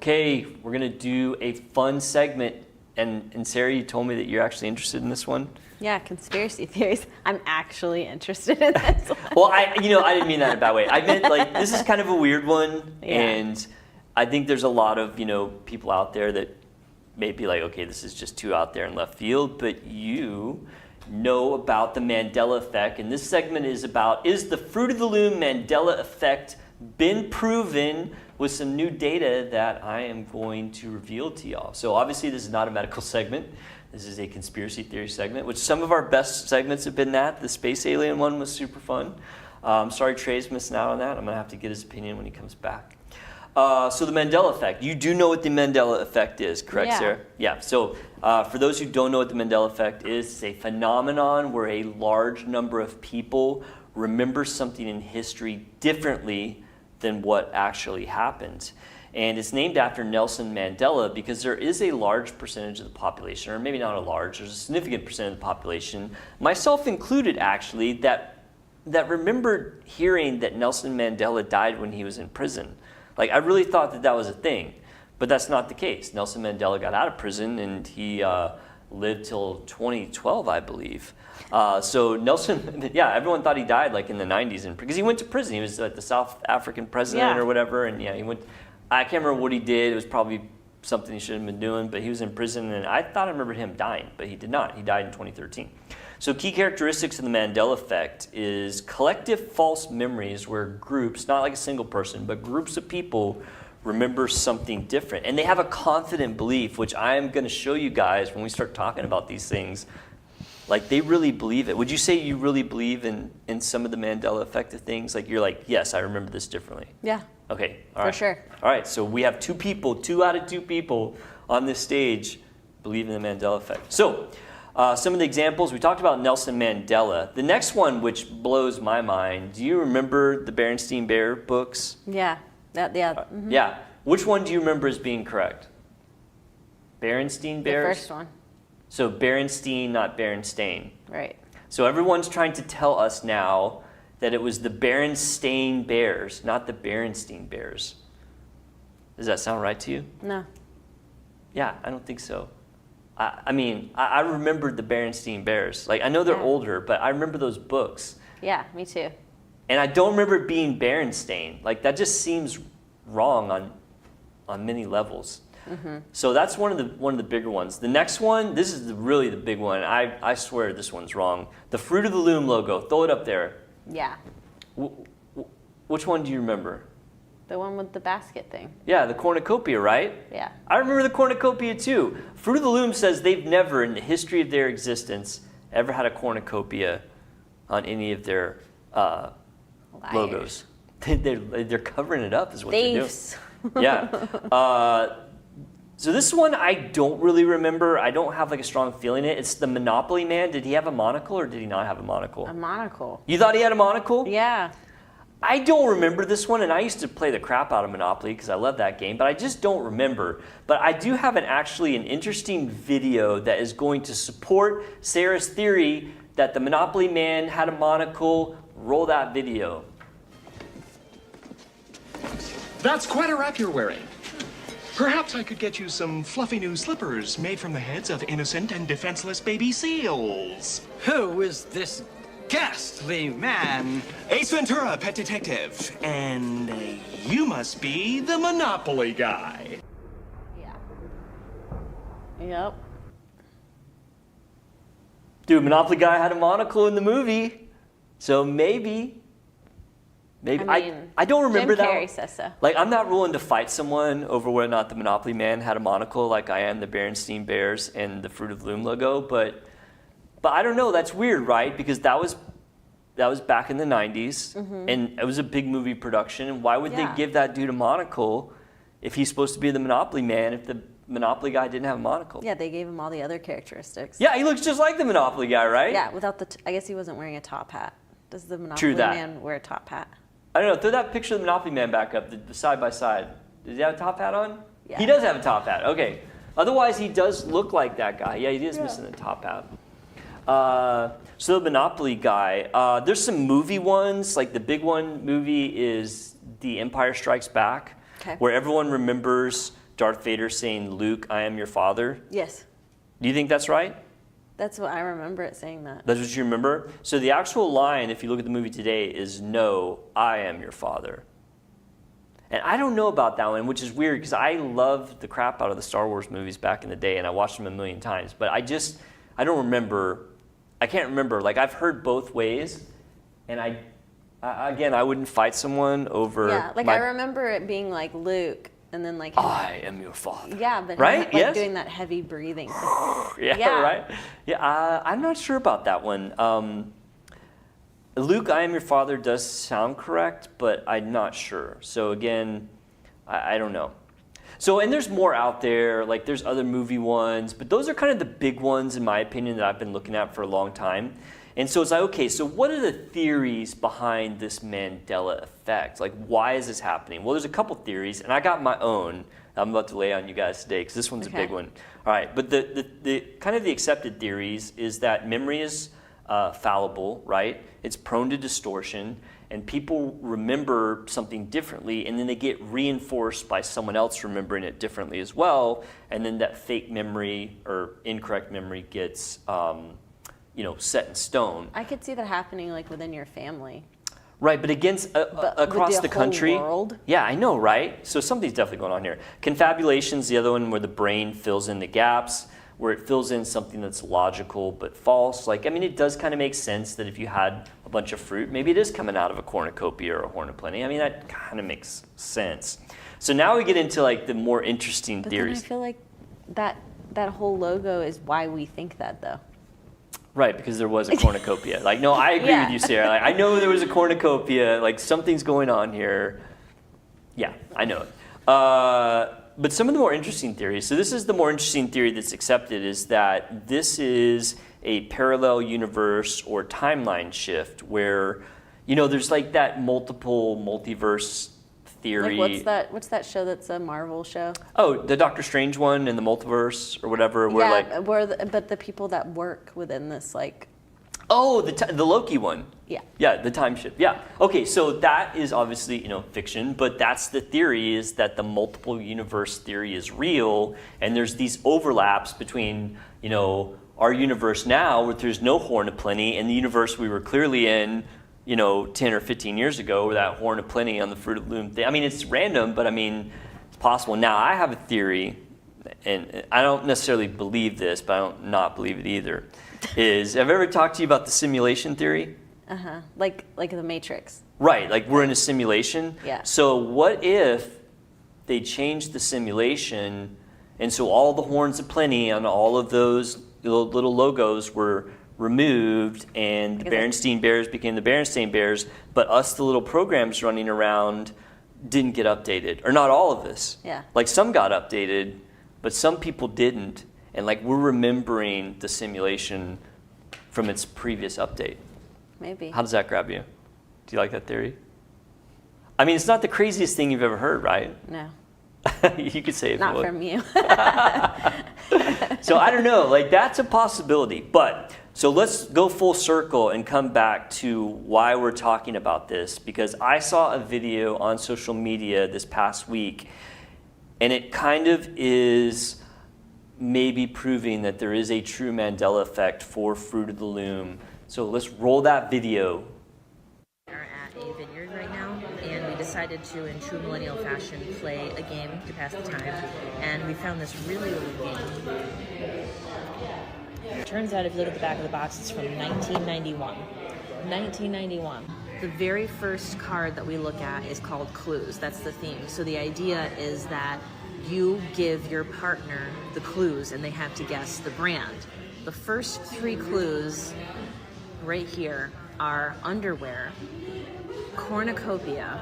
Okay, we're gonna do a fun segment, and Sarah, you told me that you're actually interested in this one. Yeah, conspiracy theories. I'm actually interested in this one. Well, I didn't mean that in a bad way. I meant like this is kind of a weird one, and I think there's a lot of people out there that may be like, okay, this is just too out there in left field, but you know about the Mandela Effect, and this segment is about, is the Fruit of the Loom Mandela Effect been proven, with some new data that I am going to reveal to y'all. So obviously this is not a medical segment. This is a conspiracy theory segment, which some of our best segments have been that. The space alien one was super fun. Sorry Trey's missing out on that. I'm gonna have to get his opinion when he comes back. So the Mandela Effect. You do know what the Mandela Effect is, correct, Sarah? Yeah. So for those who don't know what the Mandela Effect is, it's a phenomenon where a large number of people remember something in history differently than what actually happened. And it's named after Nelson Mandela because there is a large percentage of the population, or maybe not a large, there's a significant percent of the population, myself included actually, that remembered hearing that Nelson Mandela died when he was in prison. Like, I really thought that that was a thing, but that's not the case. Nelson Mandela got out of prison and he lived till 2012, I believe. So Nelson, everyone thought he died like in the 90s, because he went to prison. He was like the South African president or whatever, and he went. I can't remember what he did. It was probably something he shouldn't have been doing, but he was in prison, and I thought I remembered him dying, but he did not. He died in 2013. So key characteristics of the Mandela Effect is collective false memories where groups, not like a single person, but groups of people remember something different. And they have a confident belief, which I am going to show you guys when we start talking about these things. Like, they really believe it. Would you say you really believe in some of the Mandela Effect of things? Like, you're like, yes, I remember this differently. Yeah. Okay. All right. For sure. All right. So we have two out of two people on this stage believe in the Mandela Effect. So some of the examples, we talked about Nelson Mandela. The next one, which blows my mind, do you remember the Baronstein Bears books? Yeah. Mm-hmm. Yeah. Which one do you remember as being correct? Baronstein Bears? The first one. So Baronstein, not Baronstein. Right. So everyone's trying to tell us now that it was the Baronstein Bears, not the Baronstein Bears. Does that sound right to you? No. Yeah, I don't think so. I mean, I remembered the Baronstein Bears. Like, I know they're older, but I remember those books. Yeah, me too. And I don't remember it being Berenstain. Like, that just seems wrong on many levels. Mm-hmm. So that's one of the bigger ones. The next one, this is really the big one. I swear this one's wrong. The Fruit of the Loom logo. Throw it up there. Yeah. Which one do you remember? The one with the basket thing. Yeah, the cornucopia, right? Yeah. I remember the cornucopia too. Fruit of the Loom says they've never, in the history of their existence, ever had a cornucopia on any of their logos. They're covering it up, is what Thieves. they're doing. Yeah. So this one I don't really remember. I don't have like a strong feeling in it. It's the Monopoly Man. Did he have a monocle or did he not have a monocle? A monocle. You thought he had a monocle? Yeah. I don't remember this one, and I used to play the crap out of Monopoly because I love that game, but I just don't remember. But I do have an interesting video that is going to support Sarah's theory that the Monopoly Man had a monocle. Roll that video. That's quite a wrap you're wearing. Perhaps I could get you some fluffy new slippers made from the heads of innocent and defenseless baby seals. Who is this ghastly man? Ace Ventura, pet detective. And you must be the Monopoly guy. Yeah. Yep. Dude, Monopoly guy had a monocle in the movie, so maybe. I don't remember Jim that. Carrey says so. Like, I'm not willing to fight someone over whether or not the Monopoly Man had a monocle, like I am the Baronstein Bears and the Fruit of the Loom logo, but I don't know. That's weird, right? Because that was back in the 90s, and it was a big movie production. And why would they give that dude a monocle if he's supposed to be the Monopoly Man if the Monopoly guy didn't have a monocle? Yeah, they gave him all the other characteristics. Yeah, he looks just like the Monopoly guy, right? Yeah, without I guess he wasn't wearing a top hat. Does the Monopoly Man wear a top hat? I don't know. Throw that picture of the Monopoly Man back up, the side by side. Does he have a top hat on? Yeah. He does have a top hat. Okay. Otherwise, he does look like that guy. Yeah, he is missing the top hat. So the Monopoly guy. There's some movie ones. Like the big one movie is The Empire Strikes Back, where everyone remembers Darth Vader saying, "Luke, I am your father"? Yes. Do you think that's right? That's what I remember it saying that. That's what you remember? So the actual line, if you look at the movie today, is, "No, I am your father." And I don't know about that one, which is weird because I loved the crap out of the Star Wars movies back in the day, and I watched them a million times. But I don't remember. I can't remember. Like, I've heard both ways, and I wouldn't fight someone over. Yeah, like I remember it being like Luke, and then like I am your father. Yeah, but right? Like doing that heavy breathing. Yeah, right. Yeah, I'm not sure about that one. Luke, I am your father does sound correct, but I'm not sure. So again, I don't know. So, and there's more out there, like there's other movie ones, but those are kind of the big ones in my opinion that I've been looking at for a long time. And so it's like, okay, so what are the theories behind this Mandela effect? Like, why is this happening? Well, there's a couple theories, and I got my own I'm about to lay on you guys today because this one's a big one. All right, but the kind of the accepted theories is that memory is fallible, right? It's prone to distortion, and people remember something differently, and then they get reinforced by someone else remembering it differently as well, and then that fake memory or incorrect memory gets, set in stone. I could see that happening like within your family. Right, but across the country. World? Yeah, I know, right? So something's definitely going on here. Confabulation's the other one where the brain fills in the gaps, where it fills in something that's logical but false. Like, I mean, it does kind of make sense that if you had a bunch of fruit, maybe it is coming out of a cornucopia or a horn of plenty. I mean, that kind of makes sense. So now we get into like the more interesting theories. Then I feel like that whole logo is why we think that, though. Right, because there was a cornucopia. Like, no, I agree with you, Sarah. Like, I know there was a cornucopia. Like, something's going on here. Yeah, I know it. But some of the more interesting theories. So this is the more interesting theory that's accepted, is that this is a parallel universe or timeline shift where, there's like that multiverse theory. Like what's that show that's a Marvel show? Oh, the Doctor Strange one in the multiverse or whatever. But the people that work within this, like... Oh, the Loki one. Yeah. Yeah, the time shift. Yeah. Okay, so that is obviously, fiction, but that's the theory, is that the multiple universe theory is real, and there's these overlaps between, our universe now, where there's no Horn of Plenty, and the universe we were clearly in, 10 or 15 years ago, where that Horn of Plenty on the Fruit of the Loom thing. I mean, it's random, but I mean, it's possible. Now, I have a theory, and I don't necessarily believe this, but I don't not believe it either, have I ever talked to you about the simulation theory? Uh-huh. Like the Matrix. Right, like we're in a simulation. Yeah. So what if they changed the simulation, and so all the Horns of Plenty on all of those little logos were removed, and the Baronstein Bears became the Baronstein Bears, but us, the little programs running around, didn't get updated. Or not all of us. Yeah. Like some got updated, but some people didn't. And like we're remembering the simulation from its previous update. Maybe. How does that grab you? Do you like that theory? I mean, it's not the craziest thing you've ever heard, right? No. You could say it. Not from you. So I don't know, like that's a possibility. But so let's go full circle and come back to why we're talking about this, because I saw a video on social media this past week, and it kind of is maybe proving that there is a true Mandela effect for Fruit of the Loom. So let's roll that video. We are at a vineyard right now, and we decided to, in true millennial fashion, play a game to pass the time, and we found this really old game. It turns out, if you look at the back of the box, it's from 1991. 1991. The very first card that we look at is called Clues. That's the theme. So the idea is that you give your partner the clues, and they have to guess the brand. The first 3 clues right here are underwear, cornucopia,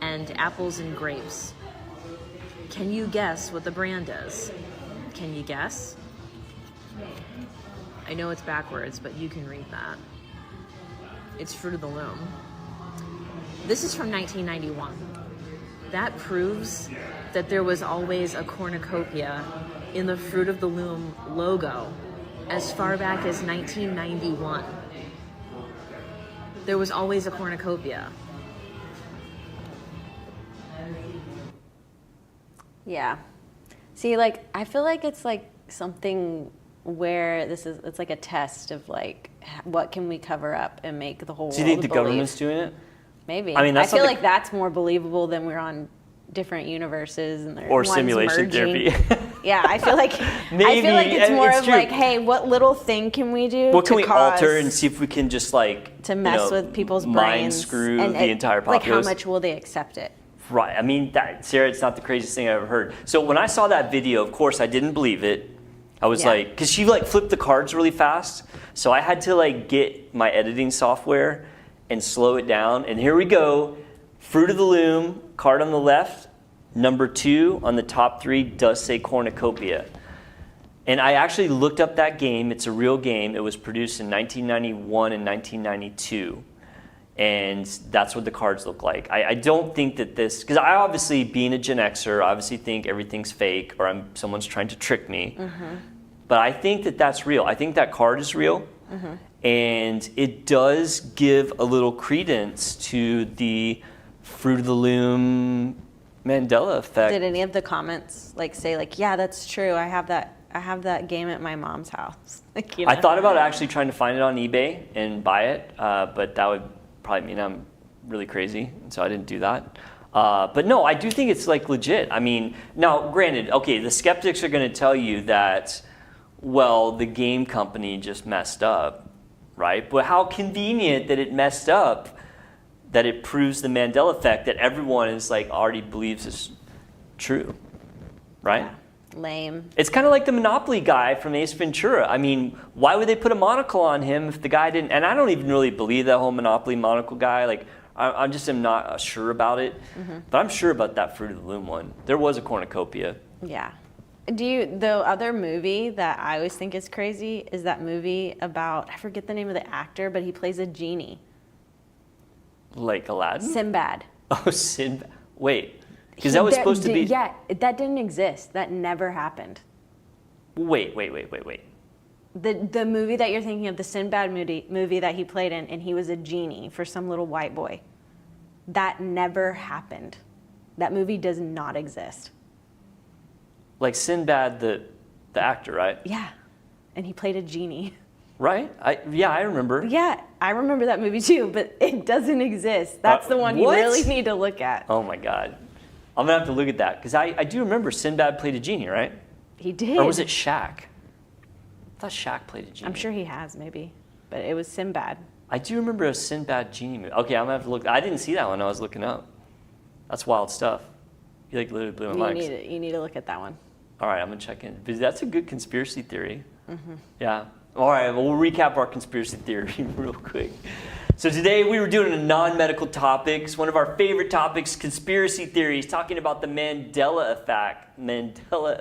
and apples and grapes. Can you guess what the brand is? Can you guess? I know it's backwards, but you can read that. It's Fruit of the Loom. This is from 1991. That proves that there was always a cornucopia in the Fruit of the Loom logo as far back as 1991. There was always a cornucopia. Yeah. See, like, I feel like it's like something where it's like a test of like, what can we cover up and make the whole world Do you think the believe? government's doing it? Maybe. I mean, I feel like that's more believable than we're on different universes and or simulation merging. therapy. Yeah, I feel like Maybe, it's more it's of true. like, hey, what little thing can we do? What can we cause alter and see if we can just like to mess with people's mind brains? screw and the entire populace? Like, how much will they accept it? Right. I mean, Sarah, it's not the craziest thing I've ever heard. So when I saw that video, of course, I didn't believe it. I was like, because she like flipped the cards really fast. So I had to like get my editing software and slow it down. And here we go. Fruit of the Loom, card on the left. Number 2 on the top 3 does say Cornicopia. And I actually looked up that game. It's a real game. It was produced in 1991 and 1992. And that's what the cards look like. I don't think that this, because I obviously, being a Gen Xer, obviously think everything's fake or someone's trying to trick me. Mm-hmm. But I think that that's real. I think that card is real. Mm-hmm. And it does give a little credence to the Fruit of the Loom Mandela Effect. Did any of the comments like say like, yeah, that's true. I have that game at my mom's house. Like, you know? I thought about actually trying to find it on eBay and buy it, but that would probably mean I'm really crazy, and so I didn't do that. But no, I do think it's like legit. I mean, now granted, okay, the skeptics are going to tell you that, well, the game company just messed up, right? But how convenient that it messed up, that it proves the Mandela Effect that everyone is like already believes is true, right? Yeah. Lame. It's kind of like the Monopoly guy from Ace Ventura. I mean, why would they put a monocle on him if the guy didn't? And I don't even really believe that whole Monopoly monocle guy. Like, I just am not sure about it. Mm-hmm. But I'm sure about that Fruit of the Loom one. There was a cornucopia. Yeah. The other movie that I always think is crazy is that movie about, I forget the name of the actor, but he plays a genie. Like Aladdin? Sinbad. Oh, Sinbad. Wait. Because that was supposed to be... Yeah, that didn't exist. That never happened. Wait. The movie that you're thinking of, the Sinbad movie that he played in, and he was a genie for some little white boy. That never happened. That movie does not exist. Like Sinbad, the actor, right? Yeah, and he played a genie. Right? I remember. Yeah, I remember that movie too, but it doesn't exist. That's the one what? you really need to look at. Oh my God. I'm going to have to look at that, because I do remember Sinbad played a genie, right? He did. Or was it Shaq? I thought Shaq played a genie. I'm sure he has, maybe. But it was Sinbad. I do remember a Sinbad genie movie. Okay, I'm going to have to look. I didn't see that one I was looking up. That's wild stuff. You like literally blew my mind. You need to look at that one. All right, I'm going to check in. But that's a good conspiracy theory. Mm-hmm. Yeah. All right, well, we'll recap our conspiracy theory real quick. So today we were doing a non-medical topics. One of our favorite topics, conspiracy theories, talking about the Mandela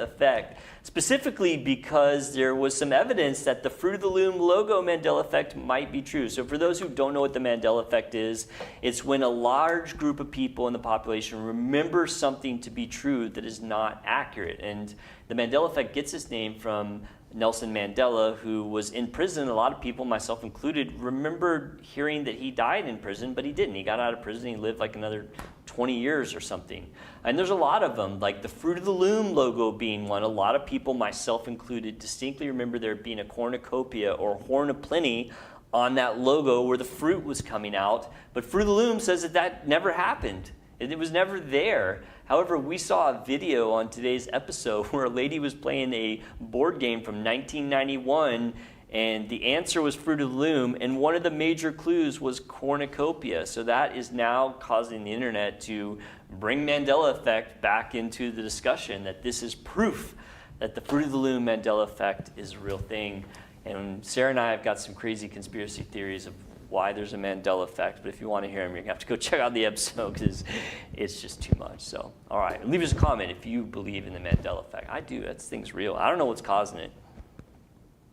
Effect. Specifically because there was some evidence that the Fruit of the Loom logo Mandela Effect might be true. So for those who don't know what the Mandela Effect is, it's when a large group of people in the population remember something to be true that is not accurate. And the Mandela Effect gets its name from Nelson Mandela, who was in prison. A lot of people, myself included, remembered hearing that he died in prison, but he didn't. He got out of prison, he lived like another 20 years or something. And there's a lot of them, like the Fruit of the Loom logo being one. A lot of people, myself included, distinctly remember there being a cornucopia or horn of plenty on that logo where the fruit was coming out. But Fruit of the Loom says that never happened. It was never there. However, we saw a video on today's episode where a lady was playing a board game from 1991, and the answer was Fruit of the Loom, and one of the major clues was cornucopia. So that is now causing the internet to bring Mandela Effect back into the discussion, that this is proof that the Fruit of the Loom Mandela Effect is a real thing. And Sarah and I have got some crazy conspiracy theories of why there's a Mandela Effect, but if you want to hear them, you're going to have to go check out the episode because it's just too much. So, all right, leave us a comment if you believe in the Mandela Effect. I do. That thing's real. I don't know what's causing it.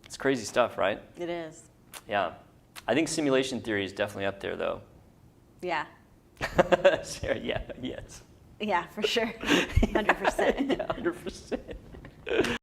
It's crazy stuff, right? It is. Yeah. I think simulation theory is definitely up there, though. Yeah. Sarah, yeah, yes. Yeah, for sure. 100%. Yeah, 100%.